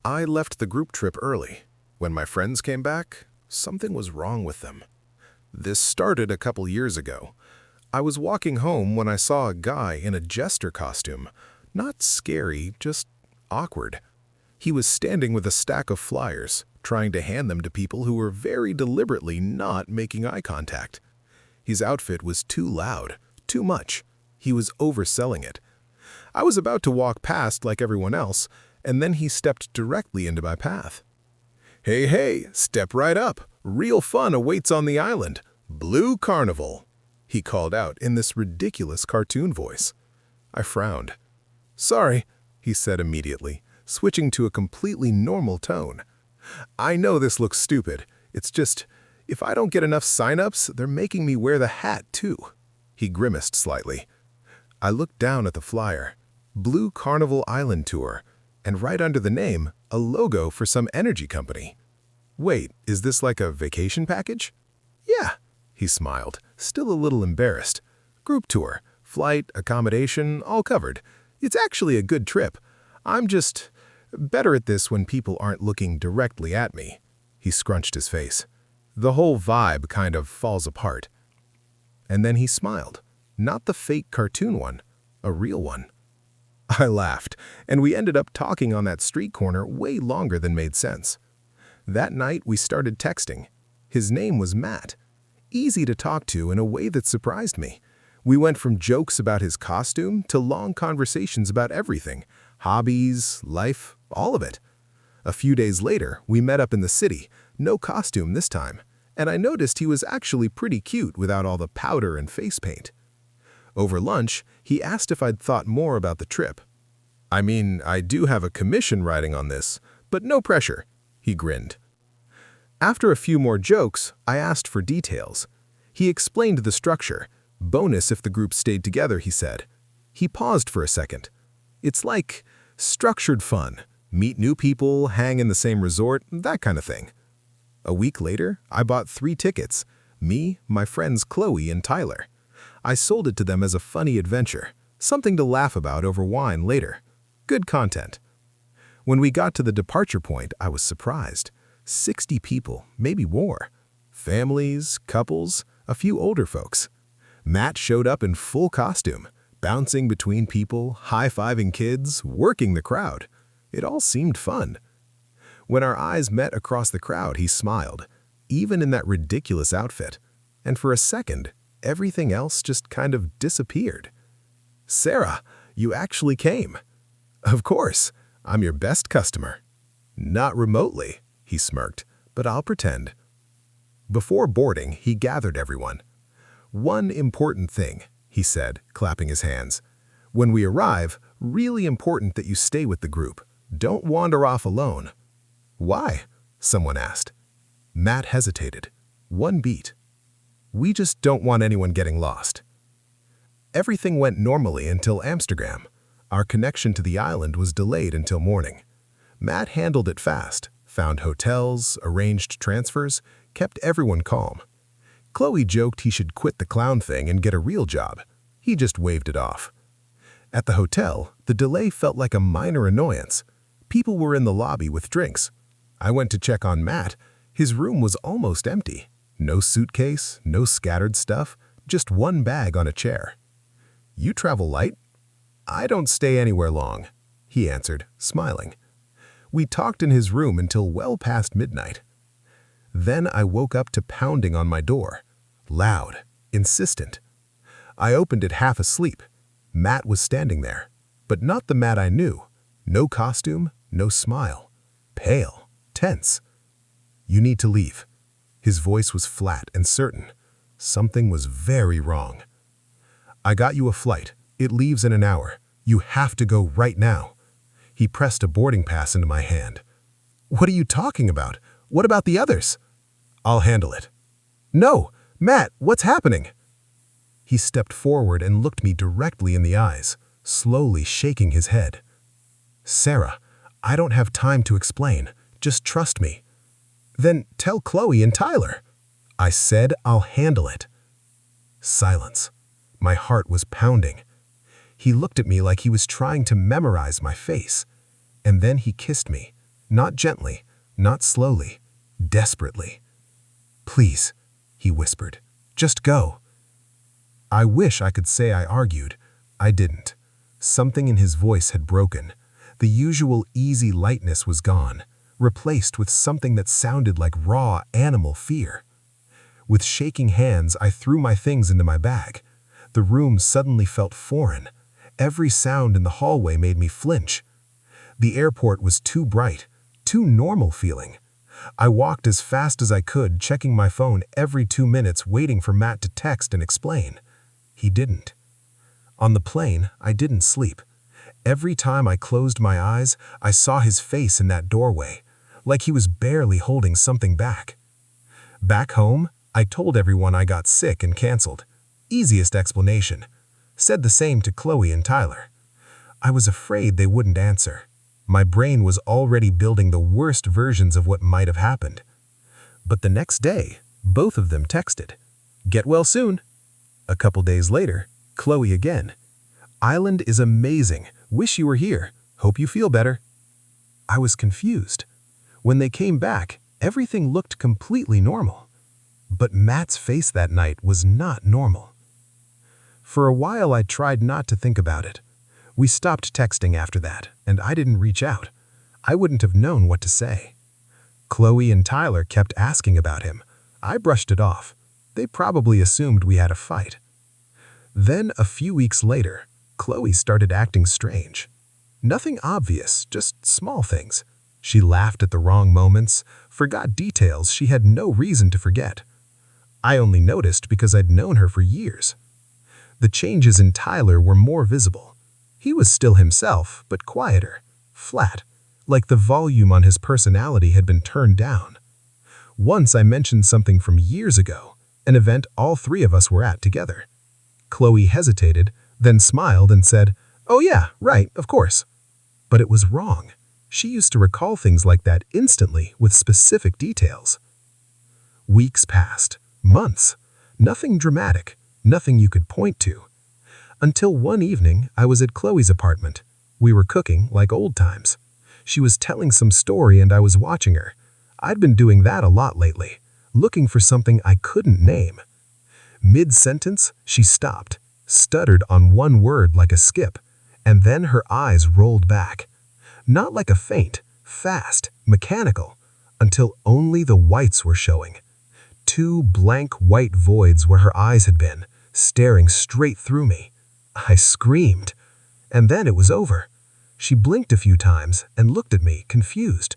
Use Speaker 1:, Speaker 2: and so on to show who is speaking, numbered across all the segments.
Speaker 1: I left the group trip early. When my friends came back, something was wrong with them. This started a couple years ago. I was walking home when I saw a guy in a jester costume. Not scary, just awkward. He was standing with a stack of flyers, trying to hand them to people who were very deliberately not making eye contact. His outfit was too loud, too much. He was overselling it. I was about to walk past like everyone else, and then he stepped directly into my path. "Hey, hey, step right up. Real fun awaits on the island. Blue Carnival," he called out in this ridiculous cartoon voice. I frowned. "Sorry," he said immediately, switching to a completely normal tone. "I know this looks stupid. It's just, if I don't get enough sign-ups, they're making me wear the hat too." He grimaced slightly. I looked down at the flyer. Blue Carnival Island Tour, and right under the name, a logo for some energy company. "Wait, is this like a vacation package?" "Yeah," he smiled, still a little embarrassed. "Group tour, flight, accommodation, all covered. It's actually a good trip. I'm just better at this when people aren't looking directly at me." He scrunched his face. The whole vibe kind of falls apart. And then he smiled. Not the fake cartoon one, a real one. I laughed, and we ended up talking on that street corner way longer than made sense. That night, we started texting. His name was Matt. Easy to talk to in a way that surprised me. We went from jokes about his costume to long conversations about everything, hobbies, life, all of it. A few days later, we met up in the city, no costume this time, and I noticed he was actually pretty cute without all the powder and face paint. Over lunch, he asked if I'd thought more about the trip. "I mean, I do have a commission riding on this, but no pressure," he grinned. After a few more jokes, I asked for details. He explained the structure. Bonus if the group stayed together, he said. He paused for a second. "It's like structured fun. Meet new people, hang in the same resort, that kind of thing." A week later, I bought 3 tickets. Me, my friends Chloe and Tyler. I sold it to them as a funny adventure, something to laugh about over wine later. Good content. When we got to the departure point, I was surprised. 60 people, maybe more. Families, couples, a few older folks. Matt showed up in full costume, bouncing between people, high-fiving kids, working the crowd. It all seemed fun. When our eyes met across the crowd, he smiled, even in that ridiculous outfit. And for a second, everything else just kind of disappeared. "Sarah, you actually came." "Of course, I'm your best customer." "Not remotely," he smirked, "but I'll pretend." Before boarding, he gathered everyone. "One important thing," he said, clapping his hands. "When we arrive, really important that you stay with the group. Don't wander off alone." "Why?" someone asked. Matt hesitated. One beat. "We just don't want anyone getting lost." Everything went normally until Amsterdam. Our connection to the island was delayed until morning. Matt handled it fast, found hotels, arranged transfers, kept everyone calm. Chloe joked he should quit the clown thing and get a real job. He just waved it off. At the hotel, the delay felt like a minor annoyance. People were in the lobby with drinks. I went to check on Matt. His room was almost empty. No suitcase, no scattered stuff, just one bag on a chair. "You travel light?" "I don't stay anywhere long," he answered, smiling. We talked in his room until well past midnight. Then I woke up to pounding on my door. Loud, insistent. I opened it half asleep. Matt was standing there, but not the Matt I knew. No costume, no smile. Pale, tense. "You need to leave." His voice was flat and certain. Something was very wrong. "I got you a flight. It leaves in an hour. You have to go right now." He pressed a boarding pass into my hand. "What are you talking about? What about the others?" "I'll handle it." "No! Matt, what's happening?" He stepped forward and looked me directly in the eyes, slowly shaking his head. "Sarah, I don't have time to explain. Just trust me." "Then tell Chloe and Tyler." "I said I'll handle it." Silence. My heart was pounding. He looked at me like he was trying to memorize my face, and then he kissed me. Not gently, not slowly, desperately. "Please," he whispered, "just go." I wish I could say I argued. I didn't. Something in his voice had broken. The usual easy lightness was gone, replaced with something that sounded like raw animal fear. With shaking hands, I threw my things into my bag. The room suddenly felt foreign. Every sound in the hallway made me flinch. The airport was too bright, too normal feeling. I walked as fast as I could, checking my phone every 2 minutes, waiting for Matt to text and explain. He didn't. On the plane, I didn't sleep. Every time I closed my eyes, I saw his face in that doorway, like he was barely holding something back. Back home, I told everyone I got sick and canceled. Easiest explanation. Said the same to Chloe and Tyler. I was afraid they wouldn't answer. My brain was already building the worst versions of what might have happened. But the next day, both of them texted, "Get well soon." A couple days later, Chloe again. "Island is amazing. Wish you were here. Hope you feel better." I was confused. When they came back, everything looked completely normal. But Matt's face that night was not normal. For a while, I tried not to think about it. We stopped texting after that, and I didn't reach out. I wouldn't have known what to say. Chloe and Tyler kept asking about him. I brushed it off. They probably assumed we had a fight. Then, a few weeks later, Chloe started acting strange. Nothing obvious, just small things. She laughed at the wrong moments, forgot details she had no reason to forget. I only noticed because I'd known her for years. The changes in Tyler were more visible. He was still himself, but quieter, flat, like the volume on his personality had been turned down. Once I mentioned something from years ago, an event all three of us were at together. Chloe hesitated, then smiled and said, "Oh yeah, right, of course." But it was wrong. She used to recall things like that instantly with specific details. Weeks passed, months, nothing dramatic, nothing you could point to. Until one evening, I was at Chloe's apartment. We were cooking like old times. She was telling some story and I was watching her. I'd been doing that a lot lately, looking for something I couldn't name. Mid-sentence, she stopped, stuttered on one word like a skip, and then her eyes rolled back. Not like a faint, fast, mechanical, until only the whites were showing. 2 blank white voids where her eyes had been, staring straight through me. I screamed. And then it was over. She blinked a few times and looked at me, confused.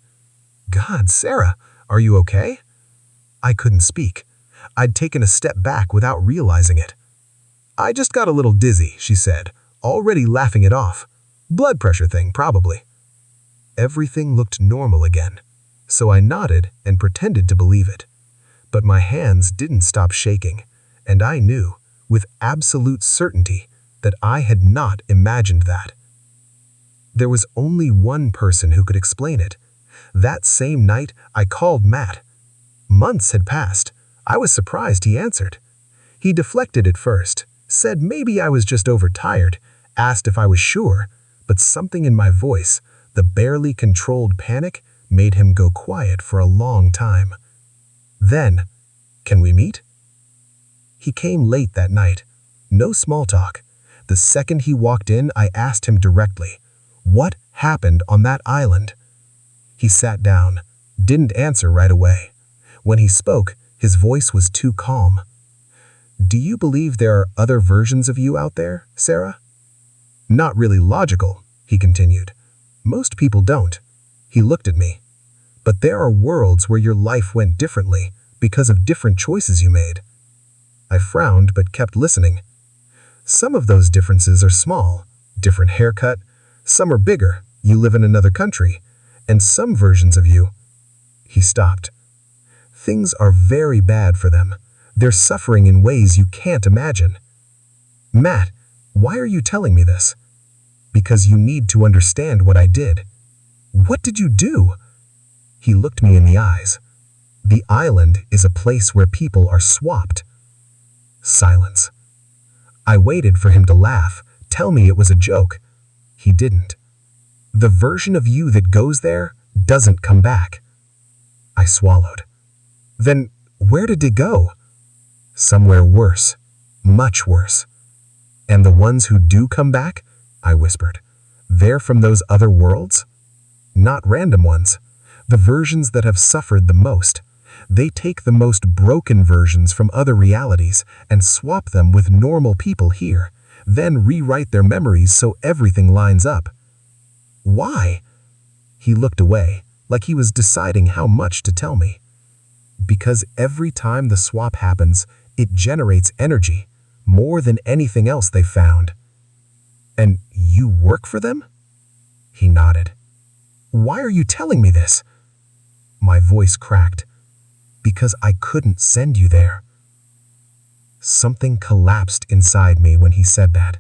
Speaker 1: "God, Sarah, are you okay?" I couldn't speak. I'd taken a step back without realizing it. "I just got a little dizzy," she said, already laughing it off. "Blood pressure thing, probably." Everything looked normal again, so I nodded and pretended to believe it. But my hands didn't stop shaking, and I knew, with absolute certainty, that I had not imagined that. There was only one person who could explain it. That same night, I called Matt. Months had passed. I was surprised he answered. He deflected at first, said maybe I was just overtired, asked if I was sure, but something in my voice, the barely controlled panic, made him go quiet for a long time. Then, "Can we meet?" He came late that night. No small talk. The second he walked in, I asked him directly, "What happened on that island?" He sat down, didn't answer right away. When he spoke, his voice was too calm. "Do you believe there are other versions of you out there, Sarah?" "Not really logical," he continued. "Most people don't." He looked at me. "But there are worlds where your life went differently because of different choices you made." I frowned but kept listening. "Some of those differences are small, different haircut. Some are bigger, you live in another country, and some versions of you." He stopped. "Things are very bad for them. They're suffering in ways you can't imagine." "Matt, why are you telling me this?" "Because you need to understand what I did." "What did you do?" He looked me in the eyes. "The island is a place where people are swapped." Silence. I waited for him to laugh, tell me it was a joke. He didn't. "The version of you that goes there
Speaker 2: doesn't come back. I swallowed. Then where did it go? Somewhere worse. Much worse. And the ones who do come back? I whispered. They're from those other worlds? Not random ones. The versions that have suffered the most. They take the most broken versions from other realities and swap them with normal people here, then rewrite their memories so everything lines up. Why? He looked away, like he was deciding how much to tell me. Because every time the swap happens, it generates energy, more than anything else they've found. And you work for them? He nodded. Why are you telling me this? My voice cracked. Because I couldn't send you there. Something collapsed inside me when he said that.